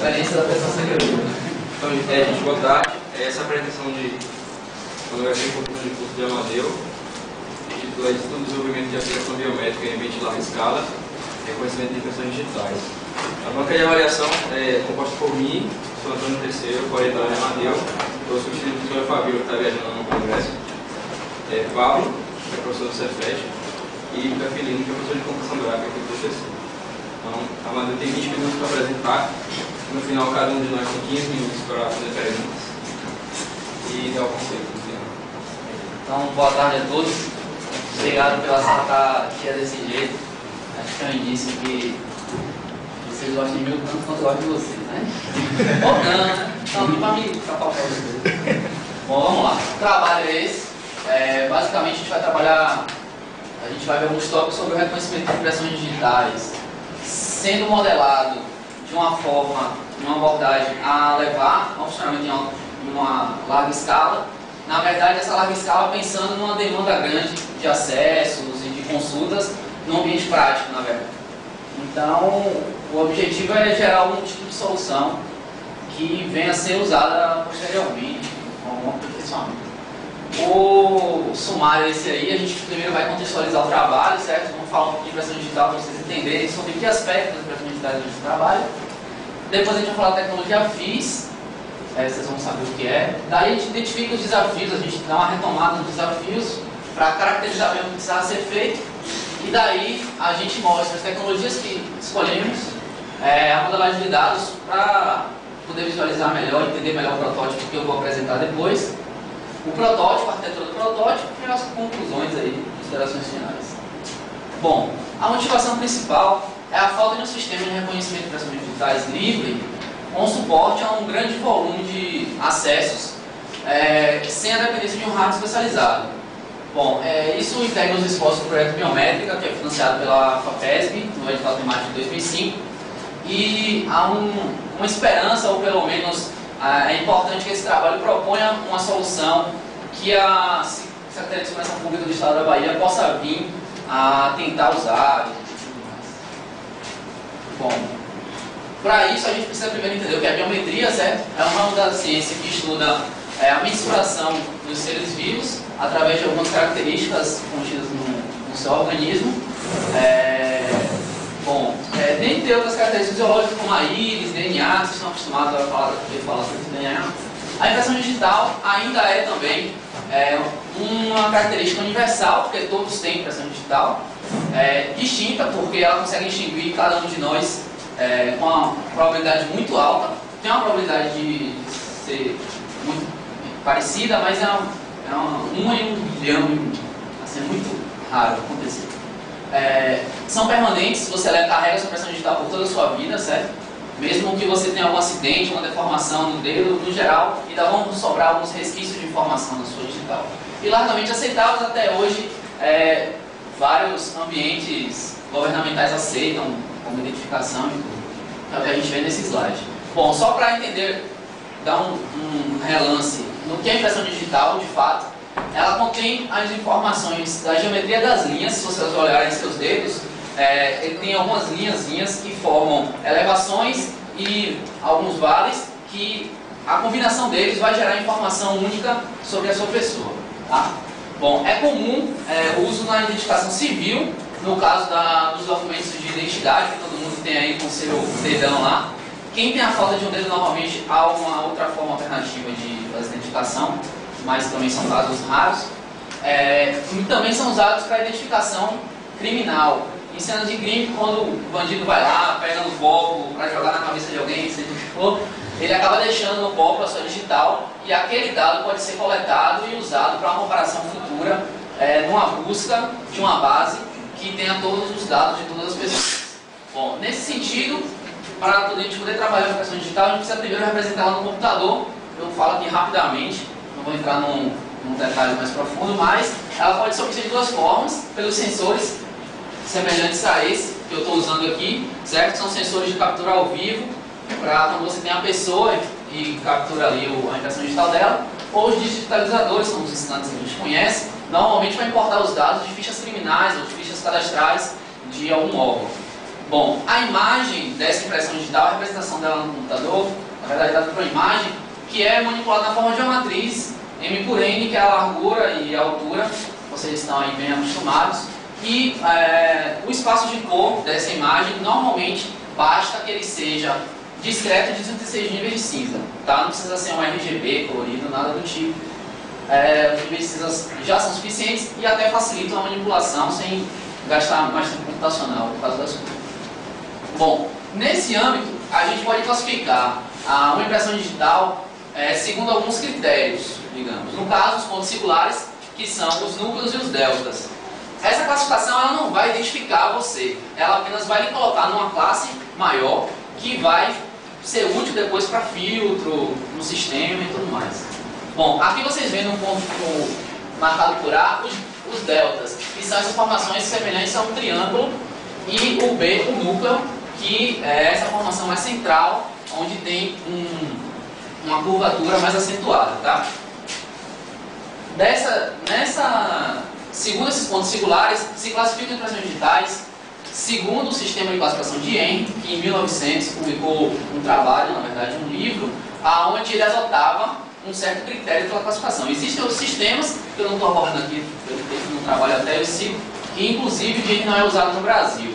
experiência da pessoa seguidora. Então, gente, boa tarde. Essa apresentação de Fotografia e Computação de Curso de Amadeu, o título é Estudo e Desenvolvimento de Aplicação Biométrica em Ambiente de Larga Escala, Reconhecimento de Impressões Digitais. A banca de avaliação é composta por mim, sou Antônio Terceiro, coordenador de Amadeu, eu sou o substituto do professor Fabio, que está viajando no congresso, Pablo, que é professor do Cefet, e Capilino, que é professor de computação gráfica aqui do professor. Então, a Amadeu tem 20 minutos para apresentar. No final, cada um de nós tem 15 minutos para fazer perguntas e dar o conselho no final. Então, boa tarde a todos. Obrigado pela sala estar cheia desse jeito. Acho que é um indício que vocês gostam de mim tanto quanto eu gosto de vocês, né? Ou não, né? Não, não para me tapar vocês. Bom, vamos lá. O trabalho é esse. Basicamente, a gente vai ver alguns tópicos sobre o reconhecimento de impressões digitais, sendo modelado de uma forma, de uma abordagem a levar ao funcionamento em uma larga escala. Na verdade, essa larga escala pensando numa demanda grande de acessos e de consultas no ambiente prático, na verdade. Então, o objetivo é gerar algum tipo de solução que venha a ser usada posteriormente, com algum aperfeiçoamento. O sumário é esse aí. A gente primeiro vai contextualizar o trabalho, certo? Vamos falar um pouco de impressão digital para vocês entenderem sobre que aspectos das impressões digitais a gente trabalha. Depois a gente vai falar da tecnologia FIS, vocês vão saber o que é. Daí a gente identifica os desafios, a gente dá uma retomada nos desafios para caracterizar bem o que precisava ser feito. E daí a gente mostra as tecnologias que escolhemos, a modelagem de dados para poder visualizar melhor, entender melhor o protótipo que eu vou apresentar depois. O protótipo, a arquitetura do protótipo e as conclusões aí, considerações finais. Bom, a motivação principal é a falta de um sistema de reconhecimento de impressões digitais livre com suporte a um grande volume de acessos sem a dependência de um hardware especializado. Bom, isso integra os esforços do projeto Biométrica, que é financiado pela FAPESB, no edital temático de 2005, e há uma esperança, ou pelo menos é importante que esse trabalho proponha uma solução que a Secretaria de Segurança Pública do Estado da Bahia possa vir a tentar usar. Bom, para isso a gente precisa primeiro entender o que é biometria, certo? É um ramo da ciência que estuda a mensuração dos seres vivos através de algumas características contidas no seu organismo. Dentre outras características biológicas como a íris, DNA, vocês estão acostumados a falar sobre DNA. A impressão digital ainda é também uma característica universal, porque todos têm impressão digital, distinta porque ela consegue distinguir cada um de nós com uma probabilidade muito alta. Tem uma probabilidade de ser muito parecida, mas é uma em 1 bilhão, assim, é muito raro acontecer. São permanentes, você carrega a sua impressão digital por toda a sua vida, certo? Mesmo que você tenha algum acidente, uma deformação no dedo, no geral, ainda vão sobrar alguns resquícios de informação na sua digital. E largamente aceitáveis até hoje, vários ambientes governamentais aceitam como identificação e tudo. É o que a gente vê nesse slide. Bom, só para entender, dar um relance no que é impressão digital, de fato, ela contém as informações da geometria das linhas. Se vocês olharem seus dedos, ele tem algumas linhazinhas que formam elevações e alguns vales, que a combinação deles vai gerar informação única sobre a sua pessoa. Tá? Bom, é comum o uso na identificação civil, no caso dos documentos de identidade, que todo mundo tem aí com o seu dedão lá. Quem tem a falta de um dedo, normalmente há uma outra forma alternativa de fazer identificação, mas também são casos raros, e também são usados para identificação criminal. Em cenas de crime, quando o bandido vai lá, pega no copo para jogar na cabeça de alguém, seja o que for, ele acaba deixando no copo a sua digital, e aquele dado pode ser coletado e usado para uma operação futura, numa busca de uma base que tenha todos os dados de todas as pessoas. Bom, nesse sentido, para a gente poder trabalhar com a impressão digital, a gente precisa primeiro representar ela no computador. Eu falo aqui rapidamente, não vou entrar num detalhe mais profundo, mas ela pode ser obtida de duas formas, pelos sensores semelhantes a esse que eu estou usando aqui, certo? São sensores de captura ao vivo, para quando você tem a pessoa e captura ali a impressão digital dela, ou os digitalizadores, são os scanners que a gente conhece, normalmente vai importar os dados de fichas criminais ou de fichas cadastrais de algum órgão. Bom, a imagem dessa impressão digital, a representação dela no computador, na verdade dada por uma imagem, que é manipulada na forma de uma matriz, M por N, que é a largura e a altura, vocês estão aí bem acostumados, e o espaço de cor dessa imagem, normalmente, basta que ele seja discreto de 36 níveis de cinza, tá? Não precisa ser um RGB colorido, nada do tipo. Os níveis de cinza já são suficientes e até facilitam a manipulação sem gastar mais tempo computacional por causa das cores. Bom, nesse âmbito, a gente pode classificar uma impressão digital segundo alguns critérios, digamos. No caso, os pontos singulares, que são os núcleos e os deltas. Essa classificação ela não vai identificar você, ela apenas vai lhe colocar numa classe maior que vai ser útil depois para filtro, no sistema e tudo mais. Bom, aqui vocês veem um ponto marcado por A, os deltas, que são essas formações semelhantes a um triângulo, e o B, o núcleo, que é essa formação mais central, onde tem uma curvatura mais acentuada, tá? Segundo esses pontos singulares, se classificam impressões digitais segundo o sistema de classificação de Henry, que em 1900 publicou um trabalho, na verdade um livro, onde ele adotava um certo critério pela classificação. Existem outros sistemas, que eu não estou abordando aqui, eu tenho um trabalho até eu sigo, que inclusive o Henry não é usado no Brasil,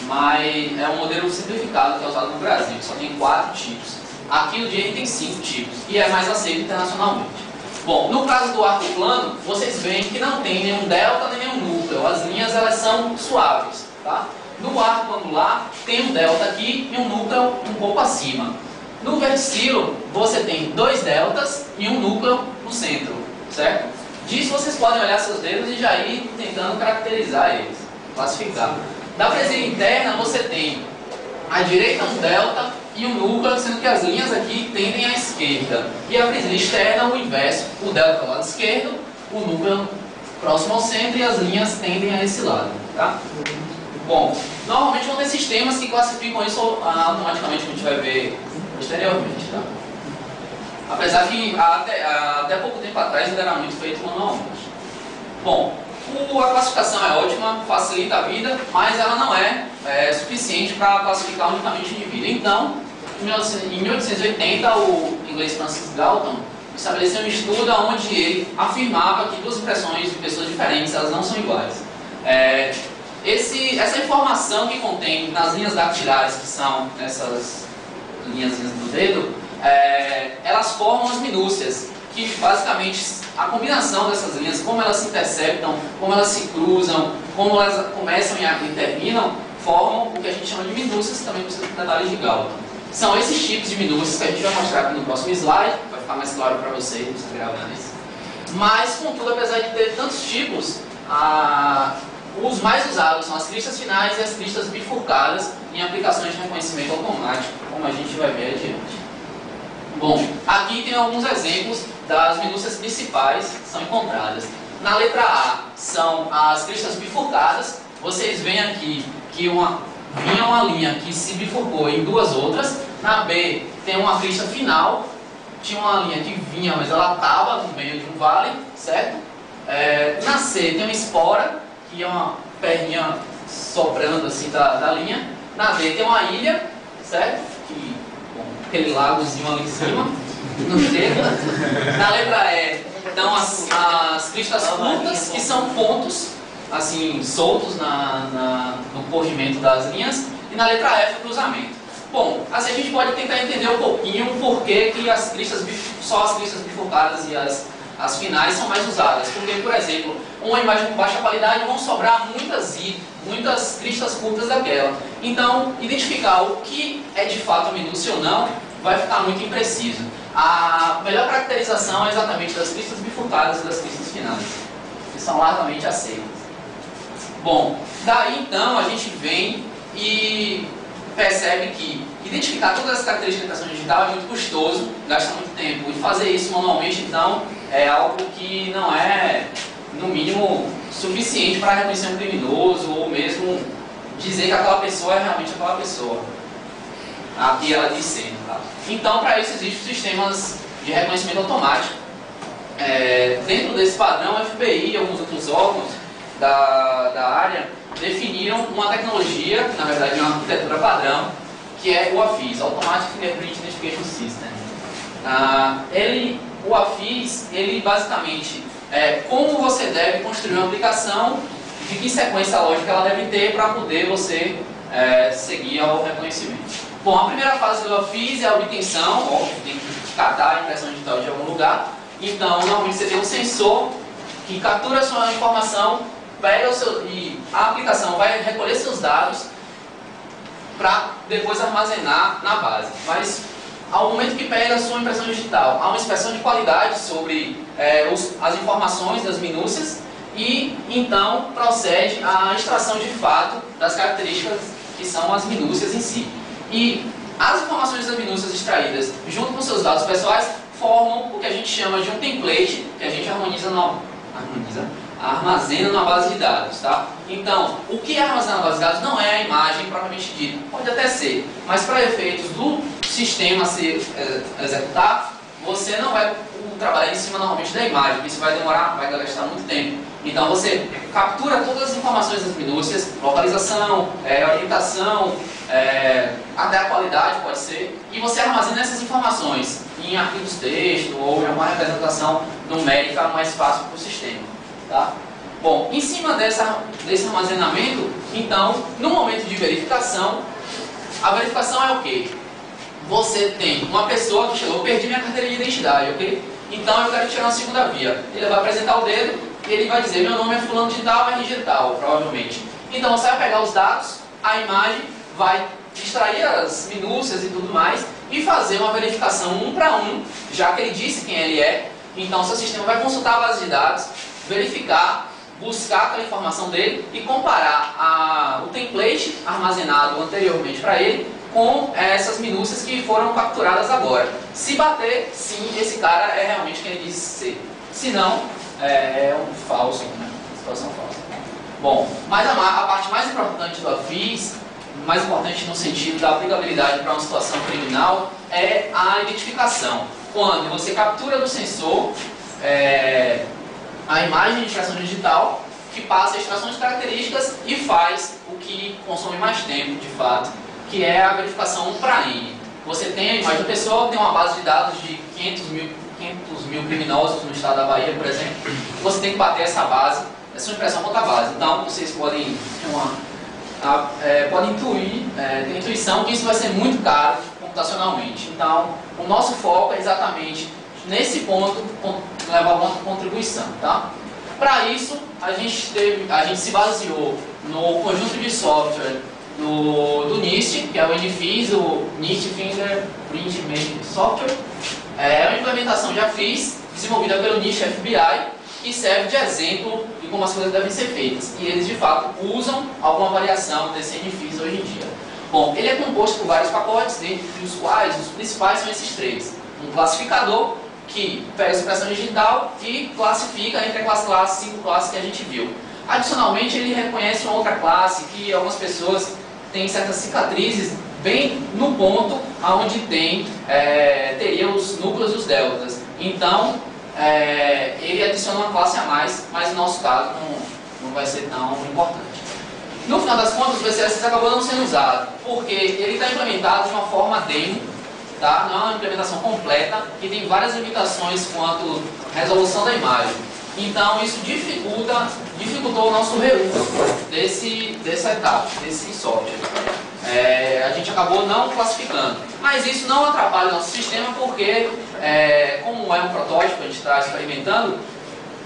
mas é um modelo simplificado que é usado no Brasil, só tem 4 tipos. Aqui o Henry tem 5 tipos, e é mais aceito internacionalmente. Bom, no caso do arco plano, vocês veem que não tem nenhum delta nem nenhum núcleo, as linhas elas são suaves, tá? No arco angular tem um delta aqui e um núcleo um pouco acima. No verticilo você tem 2 deltas e um núcleo no centro, certo? Disso vocês podem olhar seus dedos e já ir tentando caracterizar eles, classificar. Da presilha interna você tem à direita um delta e um núcleo, sendo que as linhas aqui tendem à esquerda. E a presilha externa o inverso, o delta ao lado esquerdo, o núcleo próximo ao centro e as linhas tendem a esse lado, tá? Bom, normalmente vão ter sistemas que classificam isso automaticamente, que a gente vai ver posteriormente, tá? Apesar que até pouco tempo atrás ainda era muito feito manualmente. Bom, a classificação é ótima, facilita a vida, mas ela não é suficiente para classificar unicamente o indivíduo. Então, em 1880, o inglês Francis Galton estabeleceu um estudo onde ele afirmava que duas impressões de pessoas diferentes elas não são iguais. Essa informação que contém nas linhas dactilares, que são essas linhas do dedo, elas formam as minúcias, que basicamente a combinação dessas linhas, como elas se interceptam, como elas se cruzam, como elas começam e terminam, formam o que a gente chama de minúcias, também conhecido por detalhes de Galton. São esses tipos de minúcias que a gente vai mostrar aqui no próximo slide, vai ficar mais claro para vocês, você gravando isso. Mas, contudo, apesar de ter tantos tipos, os mais usados são as listas finais e as listas bifurcadas em aplicações de reconhecimento automático, como a gente vai ver adiante. Bom, aqui tem alguns exemplos das minúcias principais que são encontradas. Na letra A são as listas bifurcadas. Vocês veem aqui que vinha uma linha que se bifurcou em duas outras. Na B tem uma lista final, tinha uma linha que vinha, mas ela estava no meio de um vale, certo? Na C tem uma espora, que é uma perninha sobrando assim da linha. Na D tem uma ilha, certo? Aquele lagozinho ali em cima, no dedo. Na letra E estão as listas curtas, que são pontos assim soltos no corrimento das linhas, e na letra F o cruzamento. Bom, assim a gente pode tentar entender um pouquinho o porquê que só as listas bifurcadas e as finais são mais usadas. Porque, por exemplo, uma imagem com baixa qualidade vão sobrar muitas listas curtas daquela. Então, identificar o que é de fato minúcia ou não vai ficar muito impreciso. A melhor caracterização é exatamente das listas bifurcadas e das listas finais, que são largamente aceitas. Bom, daí então a gente vem e percebe que identificar todas as características da impressão digital é muito custoso, gasta muito tempo. E fazer isso manualmente, então, é algo que não é, no mínimo, suficiente para reconhecer um criminoso ou mesmo dizer que aquela pessoa é realmente aquela pessoa. Aqui ela diz sendo, tá? Então, para isso existem sistemas de reconhecimento automático. Dentro desse padrão, o FBI e alguns outros órgãos da área definiram uma tecnologia, na verdade uma arquitetura padrão, que é o AFIS, Automatic Fingerprint Identification System. O AFIS, ele basicamente é como você deve construir uma aplicação, de que sequência lógica ela deve ter para poder você seguir ao reconhecimento. Bom, a primeira fase do AFIS é a obtenção, óbvio, tem que catar a impressão digital de algum lugar. Então, normalmente você tem um sensor que captura a sua informação, pega e a aplicação vai recolher seus dados para depois armazenar na base. Mas, ao momento que pega a sua impressão digital, há uma inspeção de qualidade sobre as informações das minúcias e, então, procede à extração de fato das características que são as minúcias em si. E as informações das minúcias extraídas, junto com seus dados pessoais, formam o que a gente chama de um template, que a gente armazena na base de dados, tá? Então, o que é armazenar na base de dados não é a imagem propriamente dita, pode até ser, mas para efeitos do sistema se executar, você não vai trabalhar em cima normalmente da imagem, porque isso vai demorar, vai gastar muito tempo. Então você captura todas as informações das minúcias, localização, orientação, até a qualidade pode ser, e você armazena essas informações em arquivos texto ou em alguma representação numérica mais fácil para o sistema. Tá? Bom, em cima desse armazenamento, então, no momento de verificação, a verificação é o quê? Você tem uma pessoa que chegou, perdi minha carteira de identidade, ok? Então eu quero tirar uma segunda via. Ele vai apresentar o dedo e ele vai dizer, meu nome é fulano de tal, RG tal, provavelmente. Então você vai pegar os dados, a imagem, vai extrair as minúcias e tudo mais e fazer uma verificação um para um, já que ele disse quem ele é. Então seu sistema vai consultar a base de dados, verificar, buscar aquela informação dele e comparar o template armazenado anteriormente para ele com essas minúcias que foram capturadas agora. Se bater, sim, esse cara é realmente quem ele disse ser. Se não, é um falso, né? Situação falsa. Bom, mas a parte mais importante do AFIS, mais importante no sentido da aplicabilidade para uma situação criminal, é a identificação. Quando você captura do sensor a imagem de extração digital, que passa a extração de características e faz o que consome mais tempo, de fato, que é a verificação 1 para N. Você tem a imagem da pessoa, tem uma base de dados de 500 mil criminosos no estado da Bahia, por exemplo. Você tem que bater essa base, essa impressão contra a base. Então, vocês podem intuir, ter intuição que isso vai ser muito caro computacionalmente. Então, o nosso foco é exatamente nesse ponto levar uma contribuição, tá? Para isso, a gente se baseou no conjunto de software do NIST, que é o NFIS, o NIST Fingerprint Management Software. É uma implementação de AFIS, desenvolvida pelo NIST FBI, que serve de exemplo de como as coisas devem ser feitas. E eles, de fato, usam alguma variação desse NFIS hoje em dia. Bom, ele é composto por vários pacotes, dentre os quais os principais são esses três. Um classificador, que pega a expressão digital e classifica entre aquelas classes, 5 classes que a gente viu. Adicionalmente, ele reconhece uma outra classe que algumas pessoas têm certas cicatrizes bem no ponto onde teria os núcleos e os deltas. Então, ele adiciona uma classe a mais, mas no nosso caso não vai ser tão importante. No final das contas, o VCSS acabou não sendo usado, porque ele está implementado de uma forma demo, tá? Não é uma implementação completa, que tem várias limitações quanto à resolução da imagem. Então isso dificultou o nosso reuso dessa etapa, desse software. A gente acabou não classificando. Mas isso não atrapalha o nosso sistema porque, como é um protótipo, a gente está experimentando,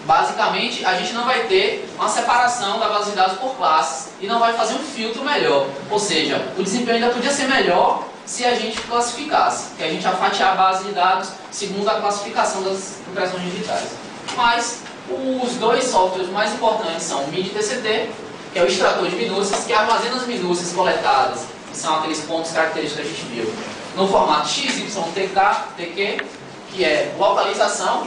basicamente a gente não vai ter uma separação da base de dados por classes e não vai fazer um filtro melhor. Ou seja, o desempenho ainda podia ser melhor se a gente classificasse, que a gente ia fatiar a base de dados segundo a classificação das impressões digitais. Mas os dois softwares mais importantes são o MIDI-TCT, que é o extrator de minúcias, que armazena as minúcias coletadas, que são aqueles pontos característicos que a gente viu, no formato XYTK, que é localização,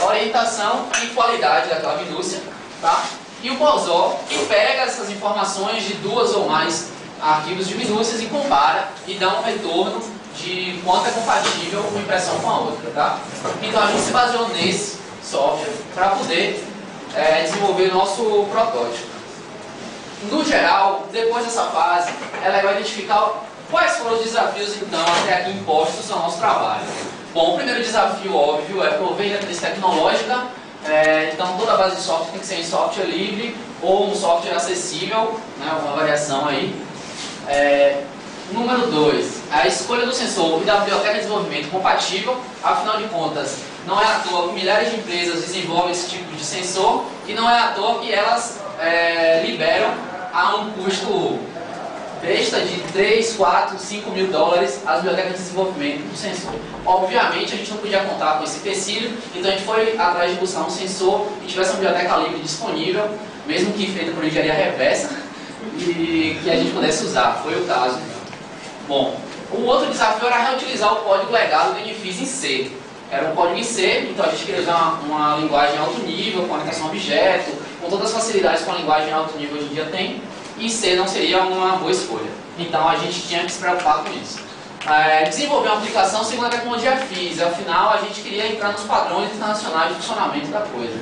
orientação e qualidade daquela minúcia, tá? E o BOSOR, que pega essas informações de 2 ou mais arquivos de minúcias e compara e dá um retorno de quanto é compatível uma impressão com a outra, tá? Então a gente se baseou nesse software para poder desenvolver o nosso protótipo. No geral, depois dessa fase, é legal identificar quais foram os desafios, então, até aqui impostos ao nosso trabalho. Bom, o primeiro desafio, óbvio, é prover independência tecnológica. Então, toda a base de software tem que ser em software livre ou um software acessível, né, uma variação aí. Número 2, a escolha do sensor e da biblioteca de desenvolvimento compatível. Afinal de contas, não é à toa que milhares de empresas desenvolvem esse tipo de sensor e não é à toa que elas liberam a um custo besta de 3, 4, 5 mil dólares as bibliotecas de desenvolvimento do sensor. Obviamente, a gente não podia contar com esse empecilho, então a gente foi atrás de buscar um sensor que tivesse uma biblioteca livre disponível, mesmo que feita por engenharia reversa, e que a gente pudesse usar. Foi o caso. Bom, o outro desafio era reutilizar o código legado do NFIS em C. Era um código em C, então a gente queria usar uma linguagem alto nível, com orientação a objeto, com todas as facilidades que uma linguagem alto nível hoje em dia tem, e C não seria uma boa escolha. Então a gente tinha que se preocupar com isso. Desenvolver uma aplicação segundo a tecnologia FIS, afinal a gente queria entrar nos padrões internacionais de funcionamento da coisa,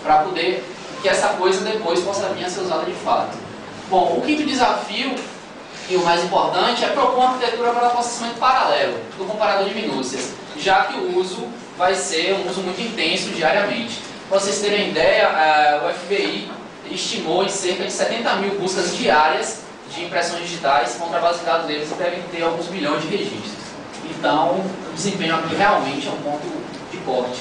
para poder que essa coisa depois possa vir a ser usada de fato. Bom, o quinto desafio, e o mais importante, é propor uma arquitetura para o processamento paralelo do comparador de minúcias, já que o uso vai ser um uso muito intenso diariamente. Para vocês terem ideia, o FBI estimou em cerca de 70 mil buscas diárias de impressões digitais, contra a base de dados deles devem ter alguns milhões de registros. Então, o desempenho aqui realmente é um ponto de corte.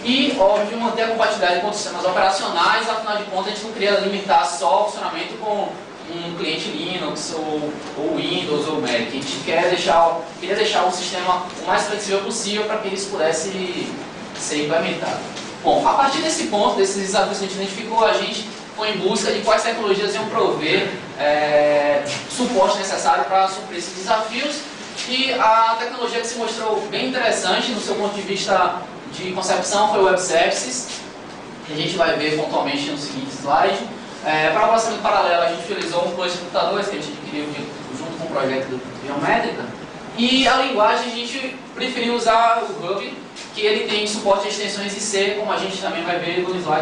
E, óbvio, manter a compatibilidade com os sistemas operacionais, afinal de contas, a gente não queria limitar só o funcionamento com um cliente Linux, ou Windows, ou Mac. A gente queria deixar o sistema o mais flexível possível para que isso pudesse ser implementado. Bom, a partir desse ponto, desses desafios que a gente identificou, a gente foi em busca de quais tecnologias iam prover suporte necessário para suprir esses desafios. E a tecnologia que se mostrou bem interessante no seu ponto de vista de concepção foi o Web Services, que a gente vai ver pontualmente no seguinte slide. Para o processamento paralelo, a gente utilizou um cluster de computadores que a gente adquiriu junto com o projeto do Biométrica. E a linguagem, a gente preferiu usar o Ruby, que ele tem suporte a extensões em C, como a gente também vai ver no slide.